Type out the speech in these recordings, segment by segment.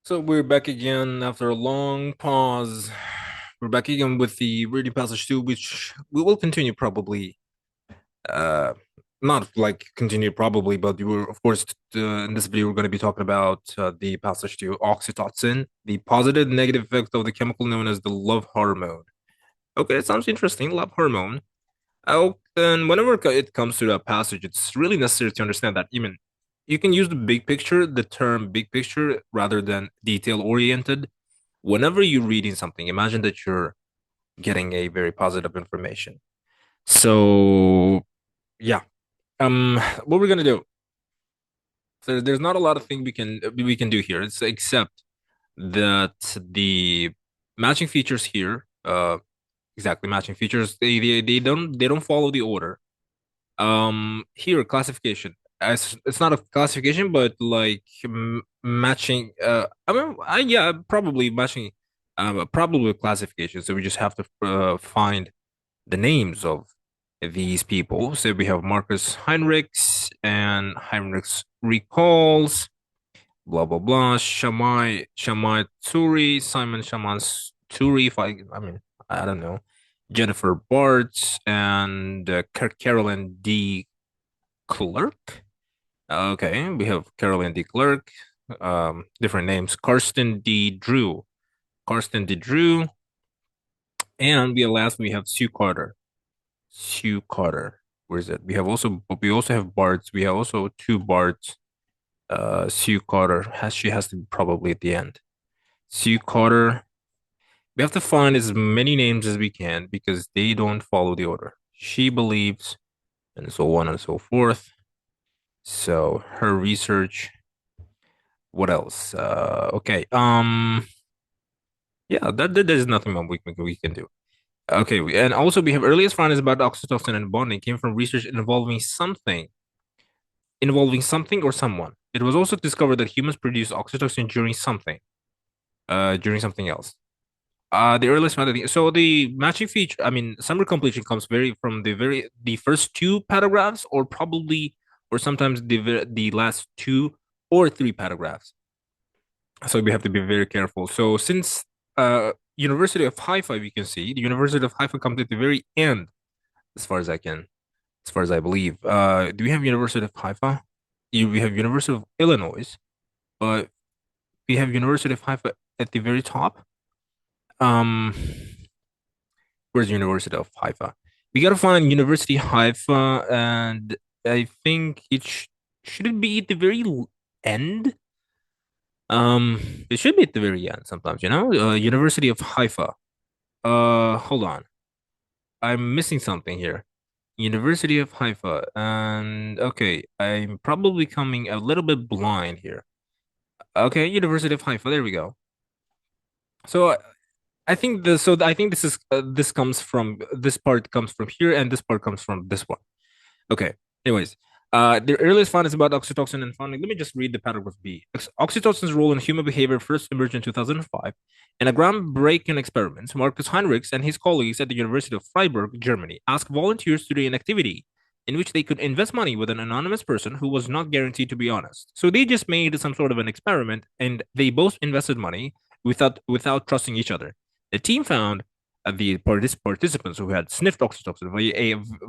So we're back again after a long pause. We're back again with the reading passage 2, which we will continue probably. Uh, Not like continue probably, but we were, of course, in this video, we're going to be talking about the passage 2, oxytocin, the positive and negative effect of the chemical known as the love hormone. Okay, it sounds interesting. Love hormone. Oh, and whenever it comes to that passage, it's really necessary to understand that even you can use the big picture, the term big picture, rather than detail oriented. Whenever you're reading something, imagine that you're getting a very positive information. So yeah, what we're gonna do? There's not a lot of things we can do here. It's except that the matching features here, exactly matching features, they don't follow the order. Here classification. It's not a classification, but like matching. I mean, yeah, probably matching. Probably a classification. So we just have to find the names of these people. So we have Marcus Heinrichs and Heinrichs recalls. Blah blah blah. Shammai Turi, Simon Shaman Turi. If I mean, I don't know. Jennifer Bart and Carolyn D. Clerk. Okay, we have Carolyn D. Clerk. Different names. Karsten D. Drew. Karsten D. Drew. And we have Sue Carter. Sue Carter. Where is it? We also have Bards. We have also two Bards. Sue Carter. She has to be probably at the end. Sue Carter. We have to find as many names as we can because they don't follow the order. She believes, and so on and so forth. So her research. What else? Okay. Yeah, there's nothing more we can do. Okay, and also we have earliest findings about oxytocin and bonding came from research involving something or someone. It was also discovered that humans produce oxytocin during something else. The earliest finding. So the matching feature, I mean, summary completion comes from the first two paragraphs, or sometimes the last two or three paragraphs. So we have to be very careful. So since University of Haifa, you can see the University of Haifa comes at the very end, as far as as far as I believe. Do we have University of Haifa? We have University of Illinois, but we have University of Haifa at the very top. Um, where's University of Haifa? We gotta find University Haifa, and I think should it be at the very end? It should be at the very end sometimes, University of Haifa. Hold on. I'm missing something here. University of Haifa. And okay, I'm probably coming a little bit blind here. Okay, University of Haifa. There we go. So I think this part comes from here, and this part comes from this one. Okay. Anyways, the earliest findings about oxytocin and founding. Let me just read the paragraph B. Oxytocin's role in human behavior first emerged in 2005. In a groundbreaking experiment, Marcus Heinrichs and his colleagues at the University of Freiburg, Germany, asked volunteers to do an activity in which they could invest money with an anonymous person who was not guaranteed to be honest. So they just made some sort of an experiment, and they both invested money without trusting each other. The team found the participants who had sniffed oxytocin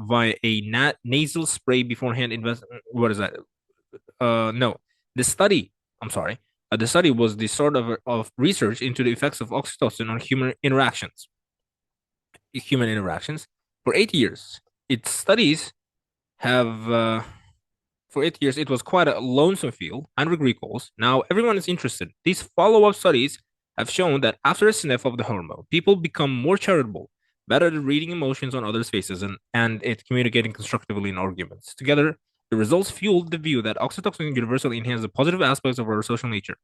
via a nasal spray beforehand. What is that? No, the study. I'm sorry. The study was the sort of research into the effects of oxytocin on human interactions for 8 years. Its studies have For 8 years, it was quite a lonesome field, Heinrich recalls. Now everyone is interested. These follow up studies have shown that after a sniff of the hormone, people become more charitable, better at reading emotions on others' faces, and at communicating constructively in arguments. Together, the results fueled the view that oxytocin universally enhances the positive aspects of our social nature.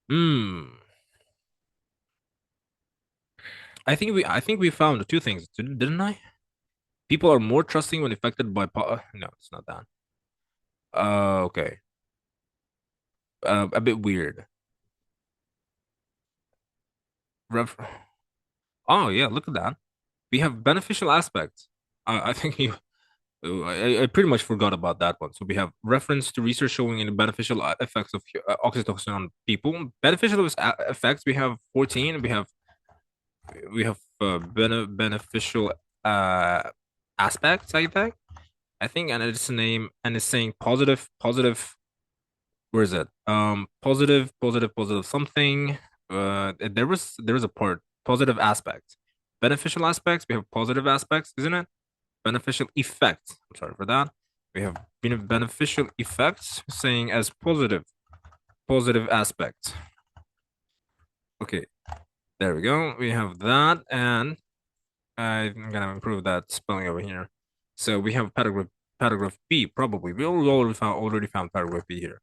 Hmm. I think we found two things, didn't I? People are more trusting when affected by no, it's not that. Okay. A bit weird. Ref- Oh yeah, look at that. We have beneficial aspects. I think you. I pretty much forgot about that one. So we have reference to research showing the beneficial effects of oxytocin on people. Beneficial effects, we have 14. We have beneficial uh aspects, I think, and it's name and it's saying positive. Where is it? Positive something. There was a part positive aspects, beneficial aspects. We have positive aspects, isn't it? Beneficial effects. I'm sorry for that. We have beneficial effects saying as positive aspects. Okay, there we go. We have that, and I'm gonna improve that spelling over here. So we have paragraph B. Probably we already found paragraph B here.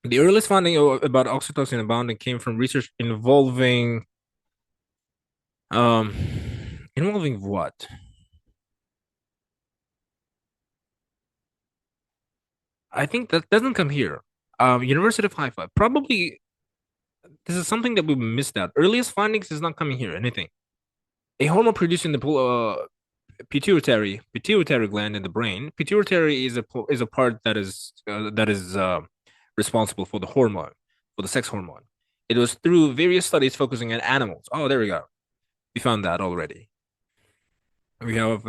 The earliest finding about oxytocin abounding came from research um involving what? I think that doesn't come here. University of Haifa. Probably this is something that we missed out. Earliest findings is not coming here. Anything. A hormone produced in the pituitary gland in the brain. Pituitary is a part that is responsible for the hormone, for the sex hormone. It was through various studies focusing on animals. Oh, there we go. We found that already. We have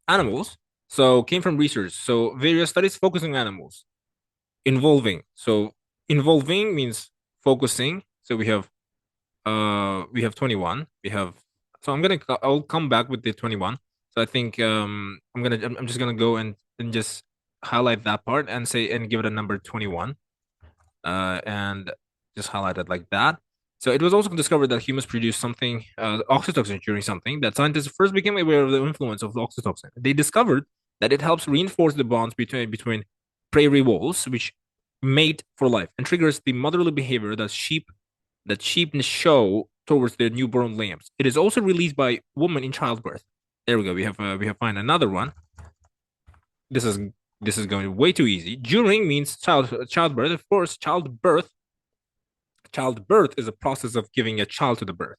animals. So came from research. So various studies focusing on animals. Involving. So involving means focusing. So we have 21. I'll come back with the 21. So I think I'm just gonna go and just highlight that part and say and give it a number 21. And just highlight it like that. So it was also discovered that humans produce something, oxytocin during something that scientists first became aware of the influence of the oxytocin. They discovered that it helps reinforce the bonds between prairie wolves, which mate for life, and triggers the motherly behavior that sheep show towards their newborn lambs. It is also released by women in childbirth. There we go. We have find another one. This is this is going way too easy. During means childbirth. Of course, childbirth is a process of giving a child to the birth.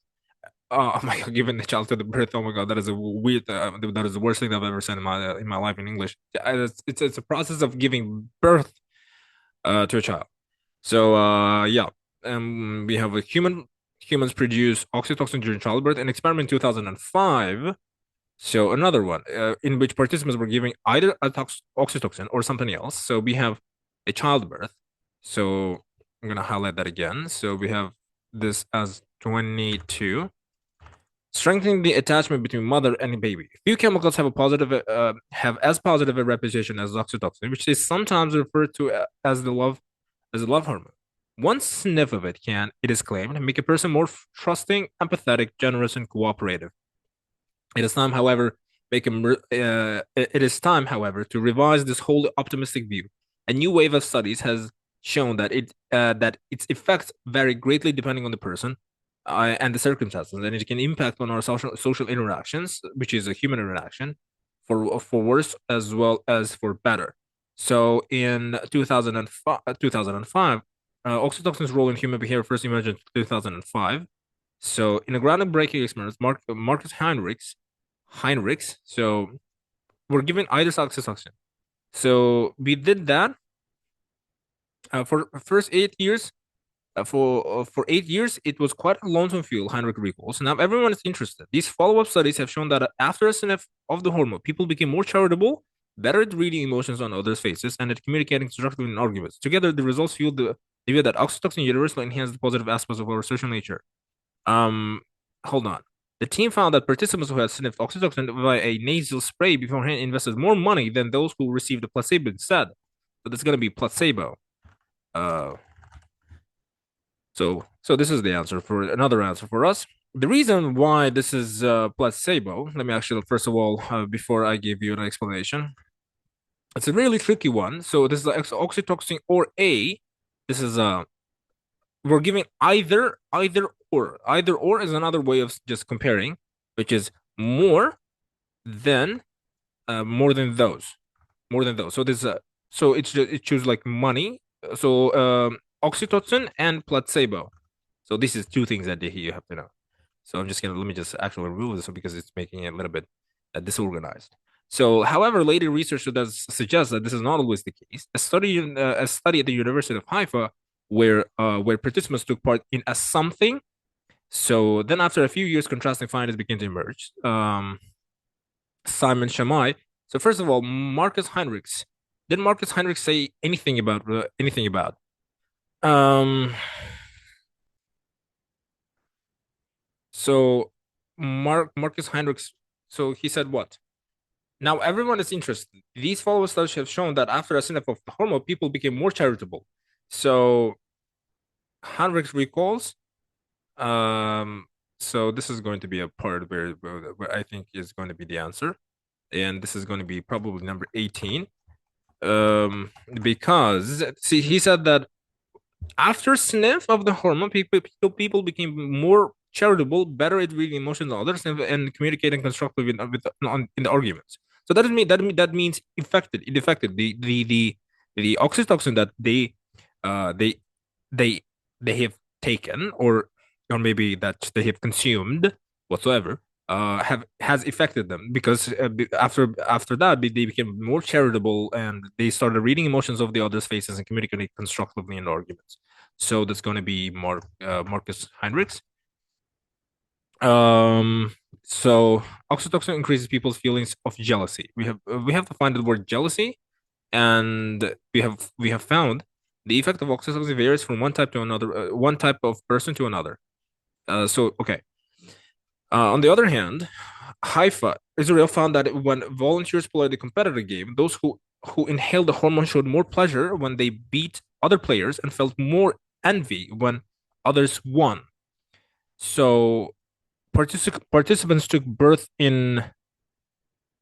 Oh my god, giving the child to the birth. Oh my god, that is a weird. That is the worst thing I've ever said in my life in English. It's a process of giving birth to a child. So yeah, we have a humans produce oxytocin during childbirth. An experiment in 2005. So another one in which participants were given either oxytocin or something else. So we have a childbirth. So I'm gonna highlight that again. So we have this as 22. Strengthening the attachment between mother and baby. Few chemicals have as positive a reputation as oxytocin, which is sometimes referred to as the love hormone. One sniff of it can, it is claimed, make a person more trusting, empathetic, generous, and cooperative. It is time, however, to revise this wholly optimistic view. A new wave of studies has shown that its effects vary greatly depending on the person and the circumstances, and it can impact on our social interactions, which is a human interaction, for worse as well as for better. So in 2005, oxytocin's role in human behavior first emerged in 2005. So in a groundbreaking experiment, Marcus Heinrichs, so we're given either oxytocin. So we did that for first 8 years. For 8 years, it was quite a lonesome fuel, Heinrich recalls. Now everyone is interested. These follow-up studies have shown that after a sniff of the hormone, people became more charitable, better at reading emotions on others' faces, and at communicating constructively in arguments. Together, the results fueled the idea that oxytocin universally enhanced the positive aspects of our social nature. Um, Hold on. The team found that participants who had sniffed oxytocin via a nasal spray beforehand invested more money than those who received the placebo instead. So that's going to be placebo. Uh, so this is the answer for another answer for us. The reason why this is placebo, let me actually first of all, before I give you an explanation, it's a really tricky one. So this is oxytocin or A. This is we're giving either or. Either or is another way of just comparing, which is than more than those, So this so it choose like money. So oxytocin and placebo. So this is two things that you have to know. So I'm just gonna let me just actually remove this because it's making it a little bit disorganized. So, however, later research does suggest that this is not always the case. A study at the University of Haifa, where participants took part in a something. So then, after a few years, contrasting findings began to emerge. Simon Shamai. So first of all, Marcus Heinrichs. Did Marcus Heinrichs say anything about anything about? Um. So Marcus Heinrichs. So he said what? Now everyone is interested. These follow-up studies have shown that after a sniff of hormone, people became more charitable. So Heinrichs recalls. Um. So this is going to be a part where I think is going to be the answer, and this is going to be probably number 18. Because see, he said that after sniff of the hormone, people became more charitable, better at reading emotions of others, and communicating constructively in the arguments. So that means affected. It affected the oxytocin that uh they they they have taken, or maybe that they have consumed whatsoever, have has affected them, because after that they became more charitable, and they started reading emotions of the others' faces and communicating constructively in the arguments. So that's going to be Marcus Heinrichs. Um, so oxytocin increases people's feelings of jealousy. We have to find the word jealousy, and we have found the effect of oxytocin varies from one type to another, one type of person to another. So okay. On the other hand, Haifa, Israel found that when volunteers played the competitive game, those who inhaled the hormone showed more pleasure when they beat other players and felt more envy when others won. So participants took birth in,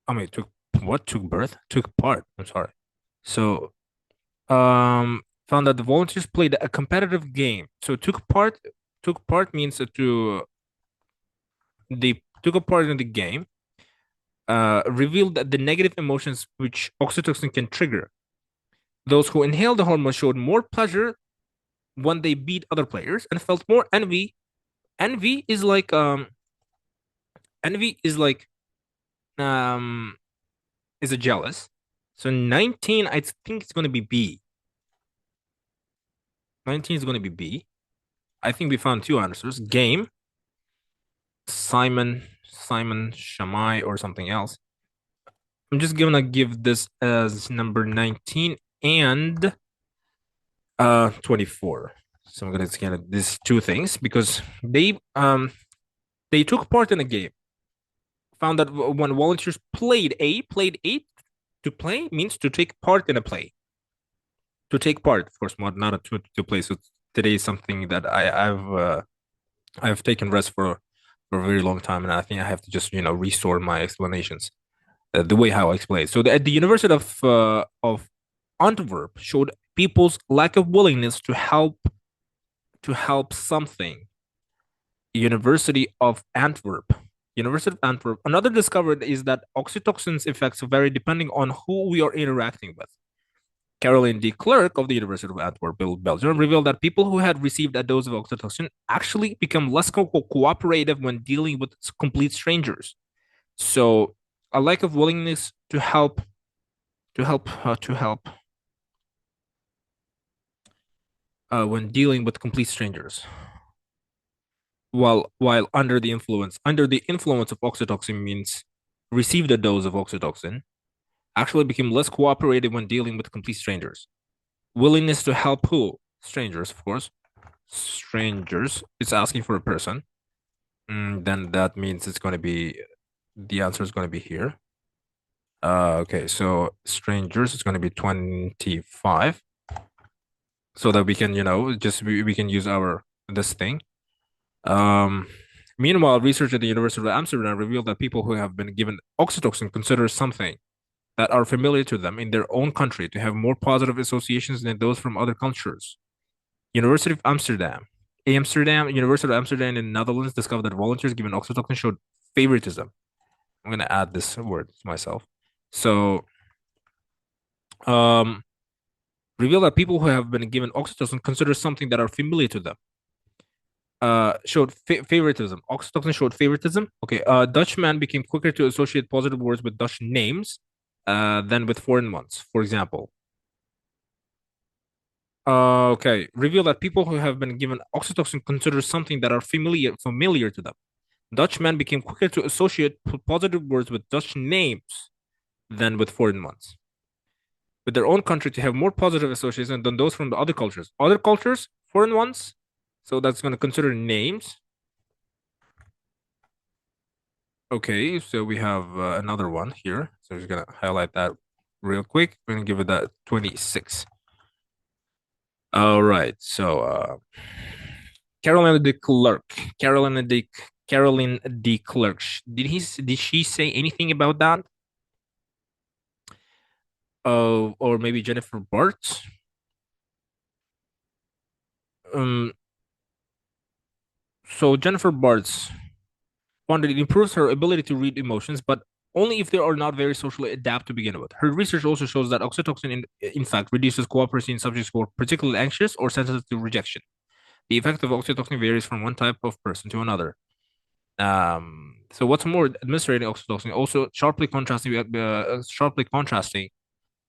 I mean, took what? Took birth? Took part. I'm sorry. So, found that the volunteers played a competitive game. So took part means to they took a part in the game. Revealed that the negative emotions which oxytocin can trigger. Those who inhaled the hormone showed more pleasure when they beat other players and felt more envy. Envy is like envy um is a jealous. So 19, I think it's gonna be B. 19 is gonna be B. I think we found two answers. Game, Simon Shamai or something else. I'm just gonna give this as number 19 and 24. So I'm gonna scan these two things because they took part in a game. Found that when volunteers played A to play means to take part in a play. To take part, of course, not a to play. So today is something that I've taken rest for a very long time, and I think I have to just restore my explanations, the way how I explain. So at the University of Antwerp showed people's lack of willingness to help something. University of Antwerp. University of Antwerp. Another discovery is that oxytocin's effects vary depending on who we are interacting with. Caroline D. Clerk of the University of Antwerp, Belgium, revealed that people who had received a dose of oxytocin actually become less cooperative when dealing with complete strangers. So, a lack of willingness to help when dealing with complete strangers, while under the influence of oxytocin means received a dose of oxytocin, actually became less cooperative when dealing with complete strangers. Willingness to help who? Strangers, of course. Strangers. It's asking for a person. Then that means it's going to be the answer is going to be here. Okay, so strangers is going to be 25, so that we can just we can use our this thing. Um, Meanwhile, research at the University of Amsterdam revealed that people who have been given oxytocin consider something that are familiar to them in their own country to have more positive associations than those from other cultures. University of Amsterdam. University of Amsterdam in the Netherlands discovered that volunteers given oxytocin showed favoritism. I'm going to add this word to myself. So, um, reveal that people who have been given oxytocin consider something that are familiar to them. Showed favoritism. Oxytocin showed favoritism. Okay. Dutch man became quicker to associate positive words with Dutch names than with foreign ones. For example, okay, reveal that people who have been given oxytocin consider something that are familiar to them. Dutch men became quicker to associate positive words with Dutch names than with foreign ones. With their own country to have more positive association than those from the other cultures. Other cultures, foreign ones. So that's going to consider names. Okay, so we have another one here. So we're just going to highlight that real quick. We're going to give it that 26. All right. So Carolina de Klerk. Caroline de Klerk. Did she say anything about that? Or maybe Jennifer Bart. Um, so Jennifer Bart's found that it improves her ability to read emotions, but only if they are not very socially adapt to begin with. Her research also shows that oxytocin, in fact, reduces cooperation in subjects who are particularly anxious or sensitive to rejection. The effect of oxytocin varies from one type of person to another. So what's more, administrating oxytocin also sharply contrasting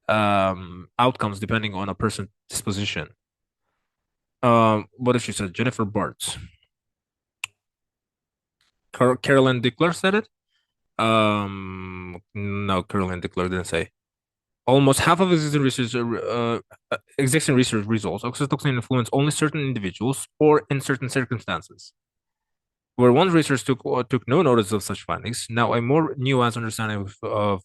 outcomes depending on a person's disposition. What did she say? Jennifer Bartz. Carolyn Dickler said it. No, Carolyn Dickler didn't say. Almost half of existing research results, oxytocin influence only certain individuals or in certain circumstances. Where one research took no notice of such findings, now a more nuanced understanding of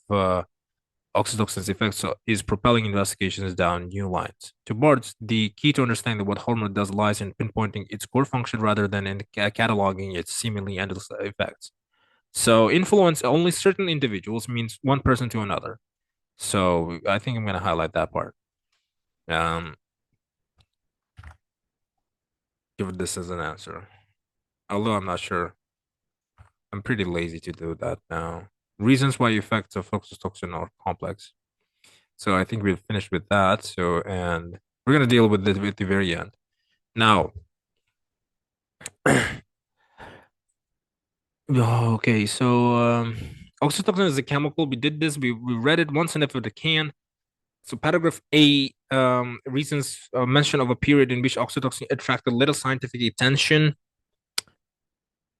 oxytocin's effects is propelling investigations down new lines. To Bart's, the key to understanding what hormone does lies in pinpointing its core function rather than in cataloging its seemingly endless effects. So influence only certain individuals means one person to another. So I think I'm going to highlight that part. Um, Give this as an answer. Although I'm not sure. I'm pretty lazy to do that now. Reasons why effects of oxytocin are complex. So I think we've finished with that. So, and we're gonna deal with it at the very end. Now, okay, so oxytocin is a chemical. We did this. We read it once and if it can. So paragraph A, reasons mention of a period in which oxytocin attracted little scientific attention.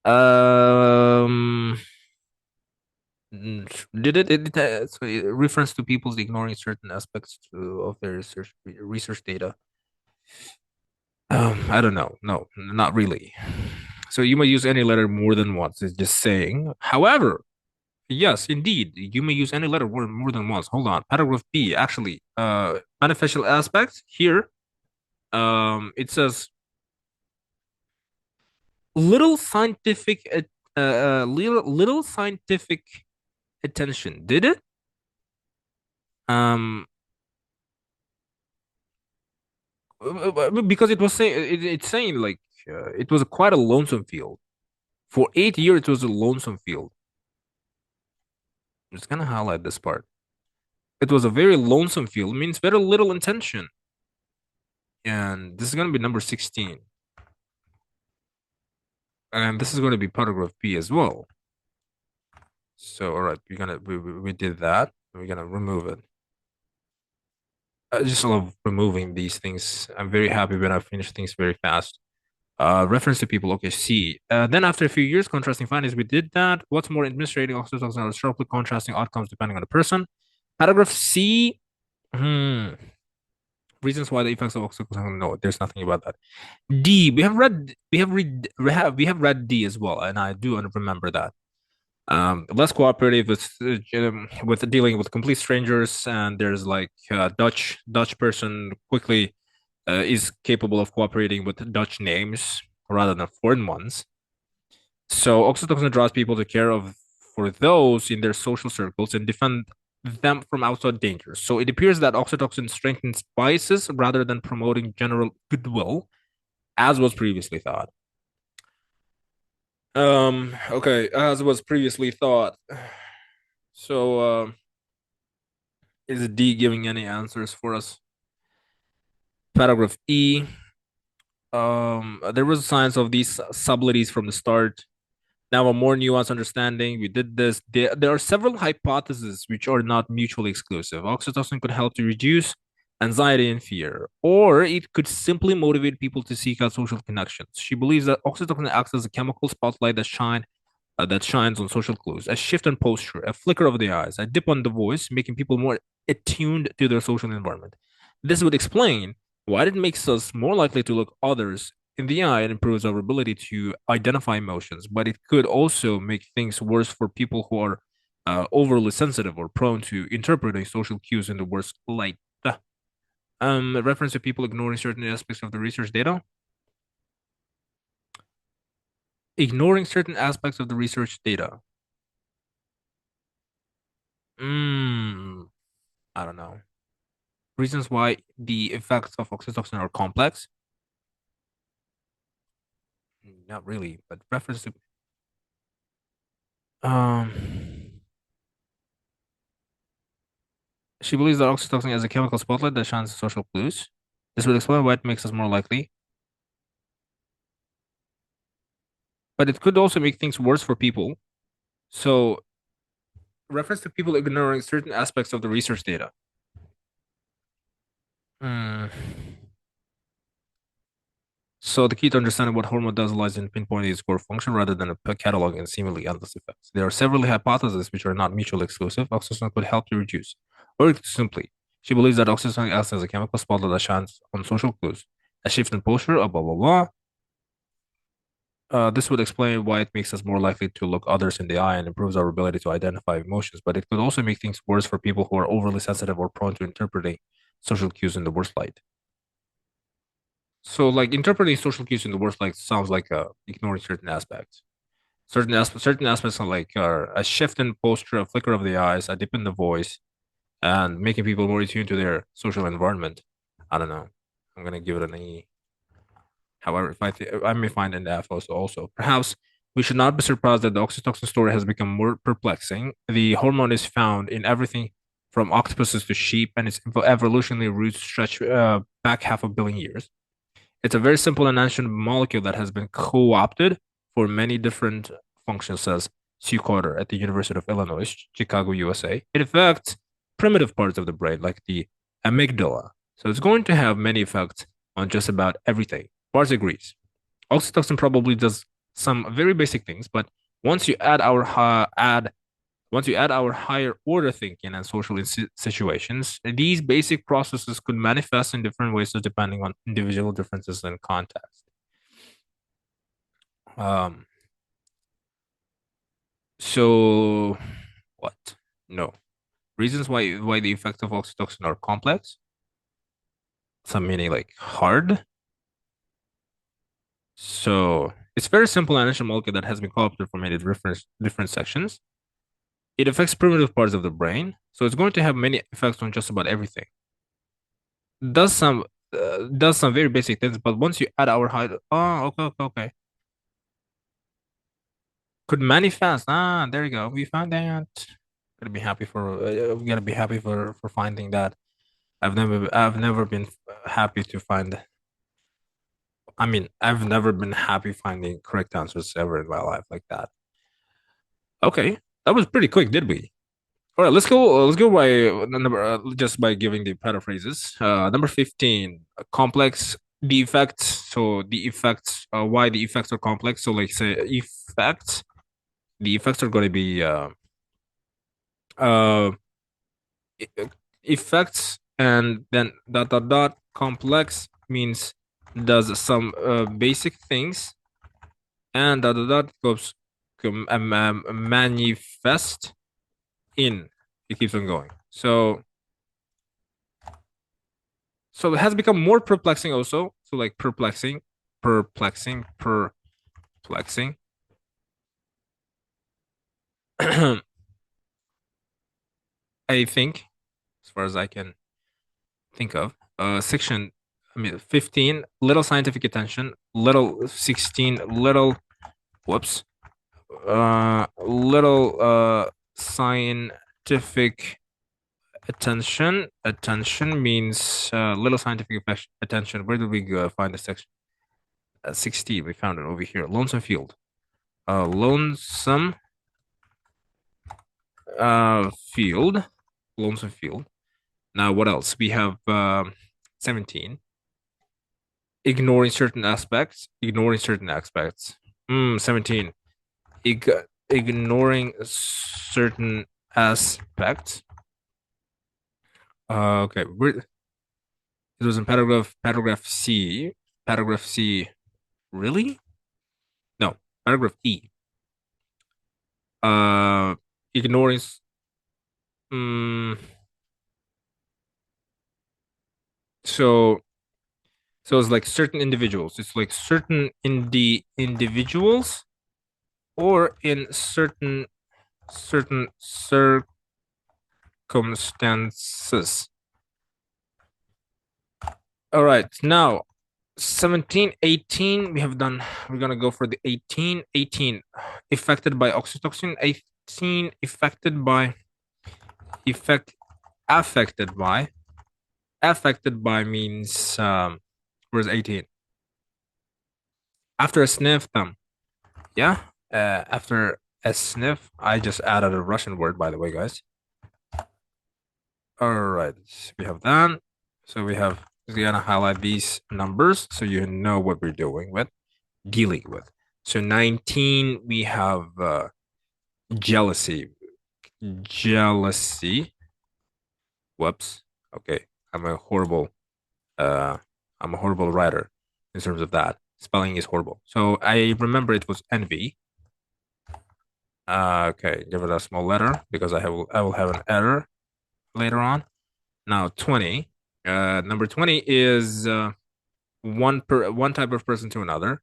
Um, did so it reference to people's ignoring certain aspects of their research data. I don't know. No, not really. So you may use any letter more than once. It's just saying. However, yes, indeed, you may use any letter more than once. Hold on. Paragraph B, actually, beneficial aspects here. It says little scientific, little scientific attention. Did it? Um, because it was saying it's saying like it was quite a lonesome field. For 8 years, it was a lonesome field. I'm just gonna highlight this part. It was a very lonesome field, means very little intention. And this is going to be number 16. And this is going to be paragraph B as well. So, all right, we did that. We're going to remove it. I just love removing these things. I'm very happy when I finish things very fast. Reference to people. Okay, C. Then after a few years, contrasting findings, we did that. What's more, administrating oxytocin are sharply contrasting outcomes depending on the person. Paragraph C. Reasons why the effects of oxytocin. No, there's nothing about that. D. We have read D as well, and I do remember that. Less cooperative with dealing with complete strangers, and there's like Dutch person quickly is capable of cooperating with Dutch names rather than foreign ones. So oxytocin draws people to care of for those in their social circles and defend them from outside dangers. So it appears that oxytocin strengthens biases rather than promoting general goodwill, as was previously thought. Okay, as was previously thought. So, is D giving any answers for us? Paragraph E. There was science of these sublities from the start. Now a more nuanced understanding. We did this. There are several hypotheses which are not mutually exclusive. Oxytocin could help to reduce anxiety and fear, or it could simply motivate people to seek out social connections. She believes that oxytocin acts as a chemical spotlight that shines on social clues, a shift in posture, a flicker of the eyes, a dip on the voice, making people more attuned to their social environment. This would explain why it makes us more likely to look others in the eye and improves our ability to identify emotions, but it could also make things worse for people who are overly sensitive or prone to interpreting social cues in the worst light. Reference to people ignoring certain aspects of the research data. Ignoring certain aspects of the research data. Mm, I don't know. Reasons why the effects of oxytocin are complex? Not really, but reference to um she believes that oxytocin is a chemical spotlight that shines social clues. This would explain why it makes us more likely, but it could also make things worse for people. So, reference to people ignoring certain aspects of the research data. Hmm. So, the key to understanding what hormone does lies in pinpointing its core function rather than a catalog and seemingly endless effects. There are several hypotheses which are not mutually exclusive. Oxytocin could help to reduce, or simply, she believes that oxytocin acts as a chemical spotlight that shines on social clues. A shift in posture, blah blah blah. This would explain why it makes us more likely to look others in the eye and improves our ability to identify emotions, but it could also make things worse for people who are overly sensitive or prone to interpreting social cues in the worst light. So, like interpreting social cues in the worst light sounds like ignoring certain aspects. Certain aspects are like a shift in posture, a flicker of the eyes, a dip in the voice, and making people more attuned to their social environment. I don't know. I'm gonna give it an E. However, if I may find an F also. Perhaps we should not be surprised that the oxytocin story has become more perplexing. The hormone is found in everything from octopuses to sheep, and its evolutionary roots stretch back half a billion years. It's a very simple and ancient molecule that has been co-opted for many different functions, says Sue Carter at the University of Illinois, Chicago, USA. It affects primitive parts of the brain, like the amygdala. So it's going to have many effects on just about everything. Bars agrees. Oxytocin probably does some very basic things, but once you add our higher order thinking and social situations, these basic processes could manifest in different ways depending on individual differences and context. Um, so what? No. Reasons why the effects of oxytocin are complex, some meaning like hard. So it's very simple and ancient molecule that has been co-opted from many different sections. It affects primitive parts of the brain, so it's going to have many effects on just about everything. Does some does some very basic things, but once you add our high, oh, okay, could manifest. Ah, there you go. We found that. Gotta be happy for. We gotta be happy for finding that. I've never been happy to find. I mean, I've never been happy finding correct answers ever in my life like that. Okay, that was pretty quick, did we? All right, let's go. Let's go by number just by giving the paraphrases. Number 15, complex the effects. So the effects, why the effects are complex. So like say effects, the effects are going to be uh effects, and then dot complex means does some basic things, and dot goes manifest in. It keeps on going. So it has become more perplexing also. So like perplexing. I think, as far as I can think of, section, I mean, 15, little scientific attention, little 16, little, whoops, little scientific attention. Attention means little scientific attention. Where did we go find the section? 16. We found it over here. Lonesome field. Lonesome field. Lonesome field. Now what else? We have 17. Ignoring certain aspects. Ignoring certain aspects. 17. Ignoring certain aspects. Okay. It was in paragraph C. Paragraph C. Really? No. Paragraph E. Ignoring. Um, so so it's like certain individuals. It's like certain in the individuals or in certain circumstances. All right, now 17, 18, we have done, we're gonna go for the 18. 18, affected by oxytocin. 18, affected by. Affected by means, where's 18? After a sniff, yeah, after a sniff, I just added a Russian word, by the way, guys. All right, we have that. So we have, we're gonna highlight these numbers so you know what we're dealing with. So 19, we have jealousy. Jealousy. Whoops. Okay, I'm a horrible uh I'm a horrible writer in terms of that. Spelling is horrible. So I remember it was envy. Okay, give it a small letter because I will have an error later on. Now 20. Number 20 is one type of person to another.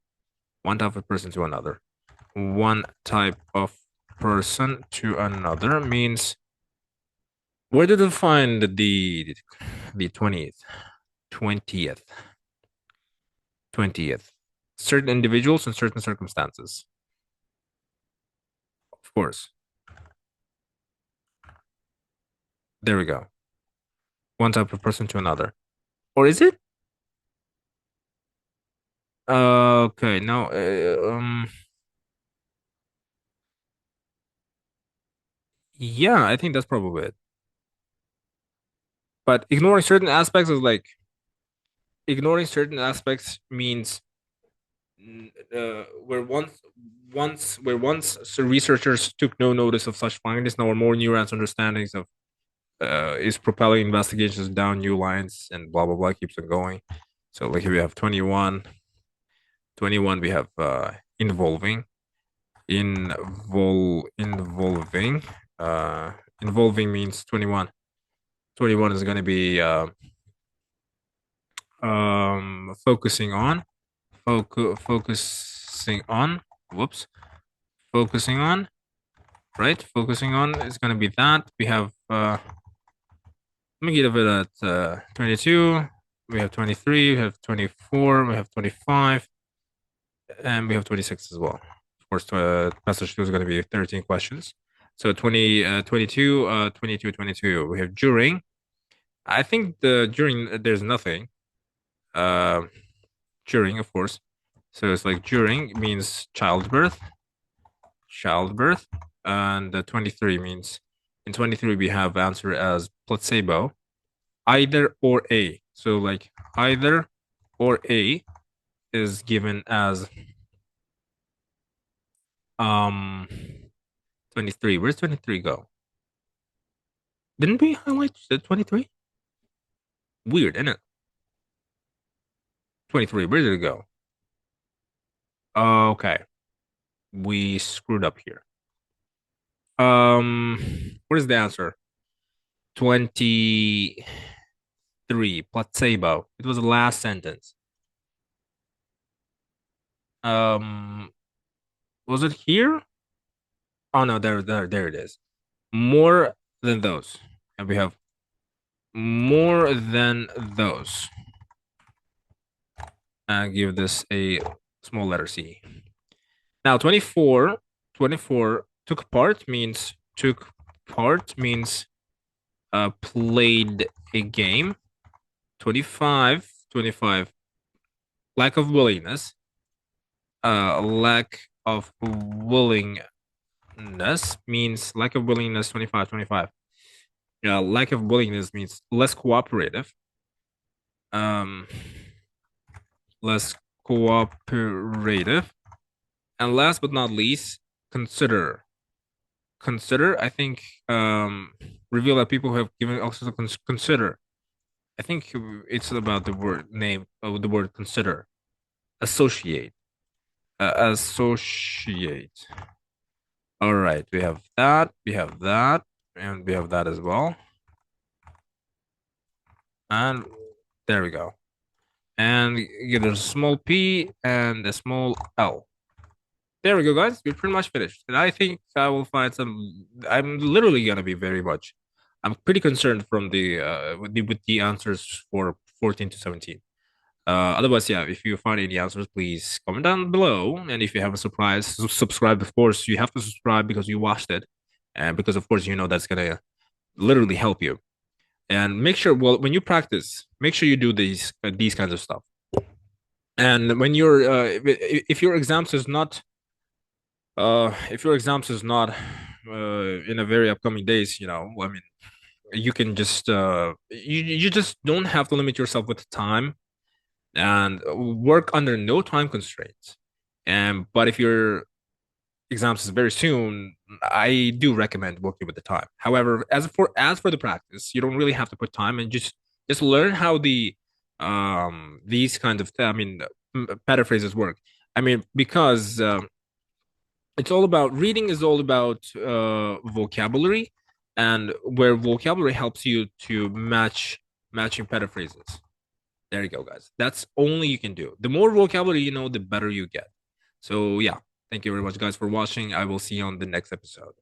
One type of person to another. One type of person to another means, where did you find the 20th? 20th. 20th. Certain individuals and certain circumstances. Of course. There we go. One type of person to another. Or is it? Okay, no. Yeah, I think that's probably it. But ignoring certain aspects is like, ignoring certain aspects means where once researchers took no notice of such findings, now more nuanced understandings of is propelling investigations down new lines and blah blah blah keeps on going. So like here we have 21. 21 we have involving. Involving. Involving means 21. 21 is going to be focusing on. Focusing on. Whoops. Focusing on. Right? Focusing on is going to be that. We have let me give it at 22. We have 23. We have 24. We have 25. And we have 26 as well. Of course, passage 2 is going to be 13 questions. So 22, 22, 22. We have during. I think the during, there's nothing. Uh, During, of course. So it's like during means childbirth. Childbirth. And 23 means, in 23 we have answer as placebo. Either or A. So like either or A is given as 23. Where's 23 go? Didn't we highlight the 23? Weird, isn't it? 23, where did it go? Okay. We screwed up here. What is the answer? 23. Placebo. It was the last sentence. Um, was it here? Oh no, there it is. More than those. And we have more than those. And give this a small letter C. Now 24 took part means played a game. 25 lack of willingness. Lack of willingness means lack of willingness 25, 25. Yeah, lack of willingness means less cooperative. Um, less cooperative. And last but not least, consider. Consider, I think, reveal that people who have given also consider. I think it's about the word name of the word consider. Associate. Associate. All right, we have that, and we have that as well. And there we go. And there's a small p and a small l. There we go, guys. We're pretty much finished. And I think I will find some. I'm literally gonna be very much. I'm pretty concerned from the with the answers for 14 to 17. Otherwise, yeah, if you find any answers, please comment down below. And if you have a surprise, subscribe. Of course, you have to subscribe because you watched it, and because of course you know that's gonna literally help you. And make sure, well, when you practice, make sure you do these kinds of stuff. And when you're if your exams is not if your exams is not in a very upcoming days, I mean, you can just you just don't have to limit yourself with time and work under no time constraints. And but if your exams is very soon, I do recommend working with the time. However, as for the practice, you don't really have to put time and just learn how these kinds of paraphrases work. I mean, because it's all about reading is all about vocabulary, and where vocabulary helps you to matching paraphrases. There you go, guys. That's only you can do. The more vocabulary you know, the better you get. So yeah, thank you very much, guys, for watching. I will see you on the next episode.